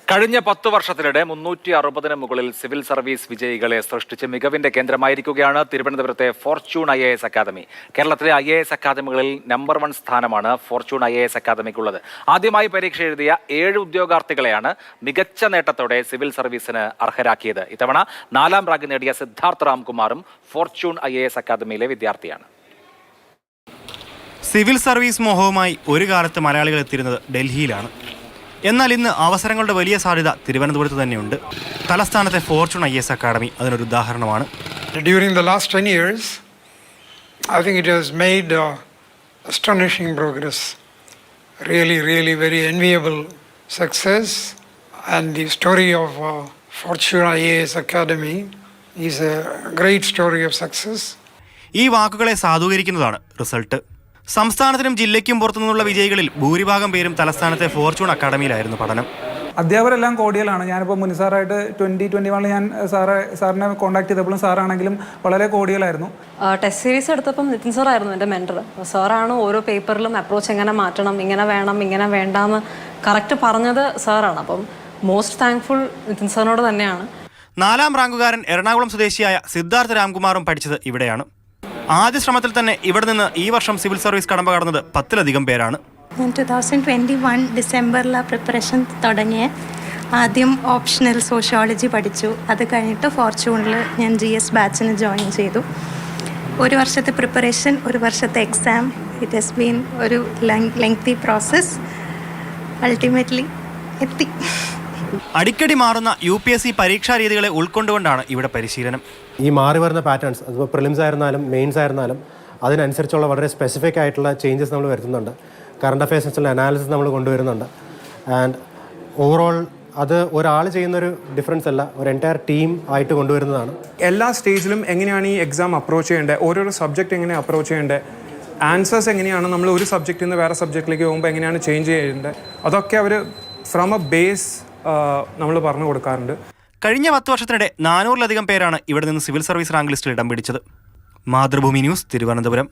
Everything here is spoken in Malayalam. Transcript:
കഴിഞ്ഞ 10 വർഷത്തിനിടെ 360 മുകളിൽ സിവിൽ സർവീസ് വിജയികളെ സൃഷ്ടിച്ച് മികവിന്റെ കേന്ദ്രമായിരിക്കുകയാണ് തിരുവനന്തപുരത്തെ ഫോർച്യൂൺ IAS അക്കാദമി. കേരളത്തിലെ IAS അക്കാദമികളിൽ നമ്പർ 1 സ്ഥാനമാണ് ഫോർച്യൂൺ IAS അക്കാദമിക്കുള്ളത്. ആദ്യമായി പരീക്ഷ എഴുതിയ 7 ഉദ്യോഗാർത്ഥികളെയാണ് മികച്ച നേട്ടത്തോടെ സിവിൽ സർവീസിന് അർഹരാക്കിയത്. ഇത്തവണ 4ാം റാങ്ക് നേടിയ സിദ്ധാർത്ഥ് രാംകുമാറും ഫോർച്യൂൺ IAS അക്കാദമിയിലെ വിദ്യാർത്ഥിയാണ്. സിവിൽ സർവീസ് മോഹവുമായി ഒരു കാലത്ത് മലയാളികൾ എത്തിയിരുന്നത് ഡൽഹിയിലാണ്. എന്നാൽ ഇന്ന് അവസരങ്ങളുടെ വലിയ സാധ്യത തിരുവനന്തപുരത്ത് തന്നെയുണ്ട്. തലസ്ഥാനത്തെ ഫോർച്യൂൺ IAS അക്കാദമി അതിനൊരു ഉദാഹരണമാണ്. During the last 10 years, I think it has made astonishing progress. Really very enviable success. And the story of Fortune IAS Academy is a great story of success. ഈ വാക്കുകളെ സാധൂകരിക്കുന്നതാണ് റിസൾട്ട്. സംസ്ഥാനത്തിനും ജില്ലയ്ക്കും പുറത്തുനിന്നുള്ള വിജയികളിൽ ഭൂരിഭാഗം പേരും തലസ്ഥാനത്തെ ഫോർച്യൂൺ അക്കാദമിയിലായിരുന്നു പഠനം. അധ്യാപകരെല്ലാം കോടികളാണ്. ഞാനിപ്പോൾ മുൻസാറായിട്ട് 2021 ഞാൻ സാറിനെ കോൺടാക്ട് ചെയ്തപ്പോഴും സാറാണെങ്കിലും വളരെ കോടികളായിരുന്നു. ടെസ്റ്റ് സീരീസ് എടുത്തപ്പം നിതിൻ സാറായിരുന്നു എൻ്റെ മെൻറ്റർ. സാറാണ് ഓരോ പേപ്പറിലും അപ്രോച്ച് എങ്ങനെ മാറ്റണം, ഇങ്ങനെ വേണം, ഇങ്ങനെ വേണ്ടാന്ന് കറക്റ്റ് പറഞ്ഞത് സാറാണ്. അപ്പം മോസ്റ്റ് താങ്ക്ഫുൾ നിതിൻ സാറിനോട് തന്നെയാണ്. 4ാം റാങ്കുകാരൻ എറണാകുളം സ്വദേശിയായ സിദ്ധാർത്ഥ് രാംകുമാറും പഠിച്ചത് ഇവിടെയാണ്. ആദ്യ ശ്രമത്തിൽ തന്നെ ഇവിടെ നിന്ന് ഈ വർഷം സിവിൽ സർവീസ് കടമ്പ കടന്നത് 10-ലധികം പേരാണ്. ഞാൻ 2021 ഡിസംബറിലാണ് പ്രിപ്പറേഷൻ തുടങ്ങിയത്. ആദ്യം ഓപ്ഷണൽ സോഷ്യോളജി പഠിച്ചു. അത് കഴിഞ്ഞിട്ട് ഫോർച്യൂണിൽ ഞാൻ GS ബാച്ചിന് ജോയിൻ ചെയ്തു. ഒരു വർഷത്തെ പ്രിപ്പറേഷൻ, ഒരു വർഷത്തെ എക്സാം. ഇറ്റ് ഹസ് ബീൻ ഒരു ലെങ്തി പ്രോസസ്. അൾട്ടിമേറ്റ്ലി എത്തി. അടിക്കടി മാറുന്ന UPSC പരീക്ഷാ രീതികളെ ഉൾക്കൊണ്ടുകൊണ്ടാണ് ഇവിടെ പരിശീലനം. ഈ മാറി വരുന്ന പാറ്റേൺസ്, അതിപ്പോൾ പ്രിലിംസ് ആയിരുന്നാലും മെയിൻസ് ആയിരുന്നാലും അതിനനുസരിച്ചുള്ള വളരെ സ്പെസിഫിക് ആയിട്ടുള്ള ചേഞ്ചസ് നമ്മൾ വരുത്തുന്നുണ്ട്. കറണ്ട് അഫയേഴ്സിനുള്ള അനാലിസിസ് നമ്മൾ കൊണ്ടുവരുന്നുണ്ട്. ആൻഡ് ഓവറോൾ അത് ഒരാൾ ചെയ്യുന്നൊരു ഡിഫറൻസ് അല്ല, ഒരു എൻറ്റയർ ടീം ആയിട്ട് കൊണ്ടുവരുന്നതാണ്. എല്ലാ സ്റ്റേജിലും എങ്ങനെയാണ് ഈ എക്സാം അപ്രോച്ച് ചെയ്യേണ്ടത്, ഓരോരോ സബ്ജക്റ്റ് എങ്ങനെ അപ്രോച്ച് ചെയ്യേണ്ടത്, ആൻസേഴ്സ് എങ്ങനെയാണ് നമ്മൾ ഒരു സബ്ജക്റ്റിൽ നിന്ന് വേറെ സബ്ജക്റ്റിലേക്ക് പോകുമ്പോൾ എങ്ങനെയാണ് ചേഞ്ച് ചെയ്യേണ്ടത്, അതൊക്കെ അവർ ഫ്രം എ ബേസ് നമ്മൾ പറഞ്ഞു കൊടുക്കാറുണ്ട്. കഴിഞ്ഞ 10 വർഷത്തിനിടെ 400-ലധികം പേരാണ് ഇവിടെ നിന്ന് സിവിൽ സർവീസ് റാങ്ക് ലിസ്റ്റിൽ ഇടം പിടിച്ചത്. മാതൃഭൂമി ന്യൂസ്, തിരുവനന്തപുരം.